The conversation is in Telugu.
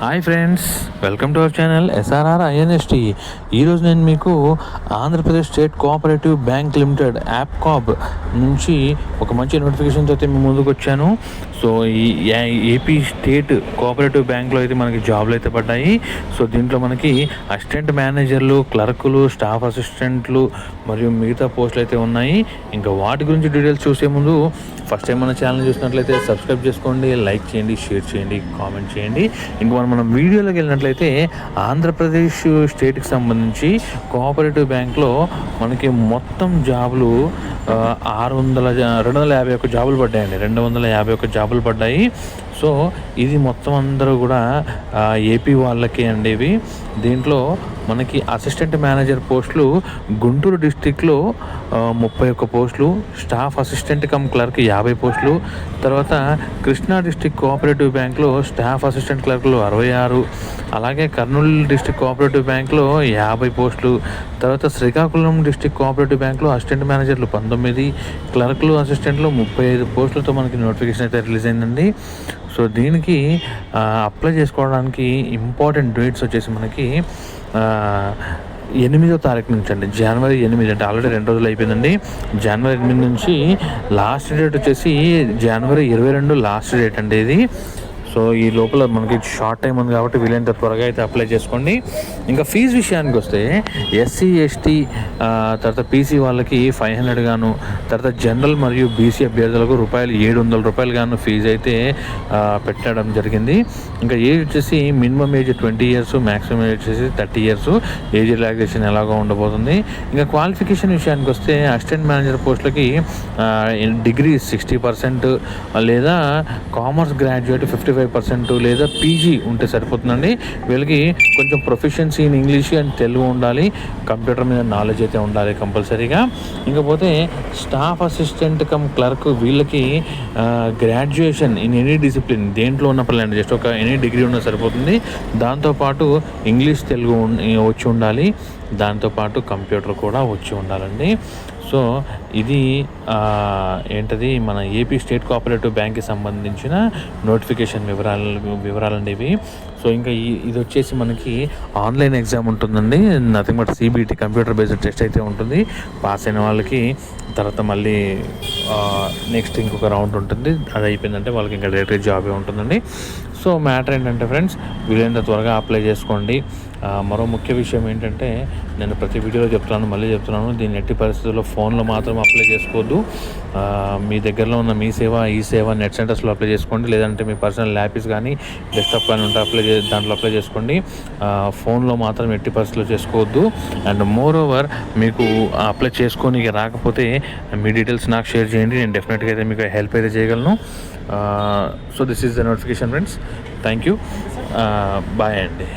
Hi friends, welcome to our channel SRR ఐఎన్ఎస్టీ. ఈరోజు నేను మీకు Andhra Pradesh state cooperative bank limited APCOB నుంచి ఒక మంచి నోటిఫికేషన్తో అయితే మేము ముందుకు వచ్చాను. సో ఈ ఏపీ స్టేట్ కోఆపరేటివ్ బ్యాంక్లో అయితే మనకి జాబ్లు అయితే పడ్డాయి. సో దీంట్లో మనకి అసిస్టెంట్ మేనేజర్లు, క్లర్కులు, స్టాఫ్ అసిస్టెంట్లు మరియు మిగతా పోస్టులు అయితే ఉన్నాయి. ఇంకా వాటి గురించి డీటెయిల్స్ చూసే ముందు ఫస్ట్ టైం మన ఛానల్ చూసినట్లయితే సబ్స్క్రైబ్ చేసుకోండి, లైక్ చేయండి, షేర్ చేయండి, కామెంట్ చేయండి. ఇంకా మనం వీడియోలోకి వెళ్ళినట్లయితే ఆంధ్రప్రదేశ్ స్టేట్కి సంబంధించి కోఆపరేటివ్ బ్యాంక్లో మనకి మొత్తం జాబులు 251 జాబులు పడ్డాయండి. 251 జాబులు పడ్డాయి. సో ఇది మొత్తం అందరూ కూడా ఏపీ వాళ్ళకి అండి ఇవి. దీంట్లో మనకి అసిస్టెంట్ మేనేజర్ పోస్టులు గుంటూరు డిస్టిక్లో 31 పోస్టులు, స్టాఫ్ అసిస్టెంట్ కమ్ క్లర్క్ 50 పోస్టులు, తర్వాత కృష్ణా డిస్టిక్ కోఆపరేటివ్ బ్యాంక్లో స్టాఫ్ అసిస్టెంట్ క్లర్క్లు 66, అలాగే కర్నూలు డిస్టిక్ కోఆపరేటివ్ బ్యాంక్లో 50 పోస్టులు, తర్వాత శ్రీకాకుళం డిస్టిక్ కోఆపరేటివ్ బ్యాంక్లో అసిస్టెంట్ మేనేజర్లు 19, క్లర్క్లు అసిస్టెంట్లు 35 పోస్టులతో మనకి నోటిఫికేషన్ అయితే రిలీజ్ అయిందండి. సో దీనికి అప్లై చేసుకోవడానికి ఇంపార్టెంట్ డేట్స్ వచ్చేసి మనకి 8వ తారీఖు నుంచి అండి, జనవరి 8 అంటే ఆల్రెడీ 2 రోజులు అయిపోయిందండి. జనవరి 8 నుంచి లాస్ట్ డేట్ వచ్చేసి జనవరి 22 లాస్ట్ డేట్ అండి ఇది. సో ఈ లోపల మనకి షార్ట్ టైం ఉంది కాబట్టి వీలైనంత త్వరగా అయితే అప్లై చేసుకోండి. ఇంకా ఫీజు విషయానికి వస్తే ఎస్సీ, ఎస్టీ, తర్వాత పీసీ వాళ్ళకి 500 గాను, తర్వాత జనరల్ మరియు బీసీ అభ్యర్థులకు ₹700 గాను ఫీజు అయితే పెట్టడం జరిగింది. ఇంకా ఏజ్ వచ్చేసి minimum age 20 years, maximum age వచ్చేసి 30 years. ఏజ్ రిలాక్సేషన్ ఎలాగో ఉండబోతుంది. ఇంకా క్వాలిఫికేషన్ విషయానికి వస్తే అసిస్టెంట్ మేనేజర్ పోస్టులకి డిగ్రీ 60% లేదా కామర్స్ గ్రాడ్యుయేట్ 55% లేదా పీజీ ఉంటే సరిపోతుందండి. వీళ్ళకి కొంచెం proficiency in English and Telugu ఉండాలి, కంప్యూటర్ మీద నాలెడ్జ్ అయితే ఉండాలి కంపల్సరీగా. ఇంకపోతే స్టాఫ్ అసిస్టెంట్ కమ్ క్లర్క్ వీళ్ళకి గ్రాడ్యుయేషన్ ఇన్ ఎనీ డిసిప్లిన్ దేంట్లో ఉన్న పర్లేదు, జస్ట్ ఒక ఎనీ డిగ్రీ ఉన్నా సరిపోతుంది. దాంతోపాటు ఇంగ్లీష్, తెలుగు వచ్చి ఉండాలి, దాంతోపాటు కంప్యూటర్ కూడా వచ్చి ఉండాలండి. సో ఇది ఏంటది మన ఏపీ స్టేట్ కోఆపరేటివ్ బ్యాంక్కి సంబంధించిన నోటిఫికేషన్ వివరాలండి ఇవి. సో ఇంకా ఇది వచ్చేసి మనకి ఆన్లైన్ ఎగ్జామ్ ఉంటుందండి. Nothing but CBT, computer based test అయితే ఉంటుంది. పాస్ అయిన వాళ్ళకి తర్వాత మళ్ళీ నెక్స్ట్ ఇంకొక రౌండ్ ఉంటుంది. అది అయిపోయిందంటే వాళ్ళకి ఇంకా డైరెక్ట్ జాబే ఉంటుందండి. సో మ్యాటర్ ఏంటంటే ఫ్రెండ్స్, వీలైనంత త్వరగా అప్లై చేసుకోండి. మరో ముఖ్య విషయం ఏంటంటే, నేను ప్రతి వీడియోలో మళ్ళీ చెప్తున్నాను, దీన్ని ఎట్టి పరిస్థితుల్లో ఫోన్లో మాత్రం అప్లై చేసుకోవద్దు. మీ దగ్గరలో ఉన్న మీ సేవ, ఈ సేవ నెట్ సెంటర్స్లో అప్లై చేసుకోండి, లేదంటే మీ పర్సనల్ ల్యాప్స్ కానీ డెస్క్టాప్ కానీ ఉంటే దాంట్లో అప్లై చేసుకోండి. ఫోన్లో మాత్రం ఎట్టి పరిస్థితుల్లో చేసుకోవద్దు. అండ్ మోర్ ఓవర్ మీకు అప్లై చేసుకొని రాకపోతే మీ డీటెయిల్స్ నాకు షేర్ చేయండి, నేను డెఫినెట్గా అయితే మీకు హెల్ప్ అయితే చేయగలను. So this is the notification friends. Thank you, bye అండి.